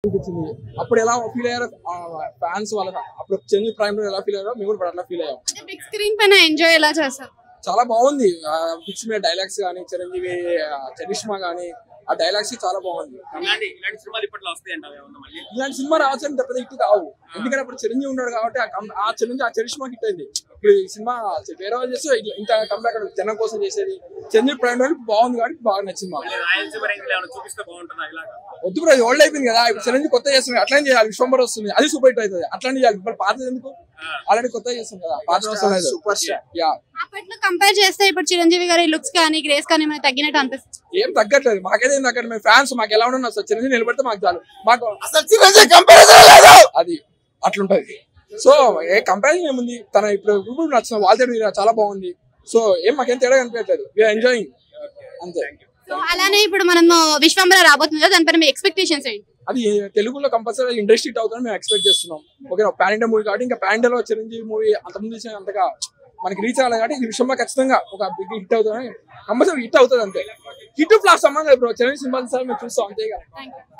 అనిపించింది. అప్పుడు ఎలా ఫీల్ అయ్యారో ఫ్యాన్స్ వాళ్ళ అప్పుడు చిరంజీవి ప్రైమ్ లో ఎలా ఫీల్ అయ్యారో మేము కూడా అట్లా ఫీల్ అయ్యాం. బిగ్ స్క్రీన్ పైన ఎంజాయ్ ఎలా చేశారు? చాలా బాగుంది. పిక్స్ మీద డైలాగ్స్ కానీ చిరంజీవి చరిష్మా కానీ ఆ డైలాగ్స్ చాలా బాగుంది. ఇలాంటి సినిమా రావాల్సిన పెద్ద హిట్ కావు, ఎందుకంటే అప్పుడు చిరంజీవి ఉన్నాడు కాబట్టి ఆ చరిష్మా హిట్ అయింది. ఇప్పుడు ఈ సినిమా వేరే వాళ్ళు చేస్తే ఇంత కంబ్యాక్ జనం కోసం చేసేది. చిరంజీవి ప్రైమ్ బాగుంది కాబట్టి బాగా నచ్చింది మాకు. వద్దు బ్రో, ఓల్డ్ అయిపోయింది కదా. ఇప్పుడు చిరంజీవి కొత్త చేస్తుంది, అట్లా చేయాలి. విశ్వంబర్ వస్తుంది, అది సూపర్ హిట్ అవుతుంది. అట్లాంటి చేయాలి. ఇప్పుడు పాతది ఎందుకు, ఆల్రెడీ కొత్త చేస్తుంది కదా. పాత సూపర్ స్టార్. అప్పట్లో కంపేర్ చేస్తే ఇప్పుడు చిరంజీవి గారి లుక్స్ కానీ గ్రేస్ కానీ ఏమైనా తగ్గినట్టు అనిపిస్తుంది? ఏం తగ్గట్లేదు, మాకైతే ఏం తగ్గట్లేదు. మేము ఫ్యాన్స్, మాకు ఎలా ఉండదు అసలు. చిరంజీవి నిలబడితే మాకు చాలు. మాకు అది అట్లుంటది. సో ఏ కంపారిజన్ ఏముంది, తన ఇప్పుడు నచ్చిన వాళ్ళ చాలా బాగుంది. సో ఏం మాకేం తేడా కనిపించట్లేదు. వీఆర్ ఎంజాయింగ్ అంతే. సో అలానే ఇప్పుడు మనం విశ్వంబర రాబోతుంది కదా, దానిపైన మీ ఎక్స్పెక్టేషన్స్ ఏంటి? అది తెలుగులో కంపల్సరీ ఇండస్ట్రీ హిట్ అవుతుందని మేము ఎక్స్పెక్ట్ చేస్తున్నాం. ఓకే, పాన్ ఇండియా మూవీ కాబట్టి ఇంకా పాన్ ఇండియాలో చిరంజీవి మూవీ అంతకుముందు అంతగా మనకి రీచ్ అవ్వాలి కాబట్టి ఈ విషయంలో ఖచ్చితంగా ఒక బిగ్ హిట్ అవుతుందని కంపల్సరీ హిట్ అవుతుంది అంతే. హిట్ ఫ్లాప్ సంబంధం ఇప్పుడు చిరంజీవి సినిమా మేము చూస్తాం అంతే.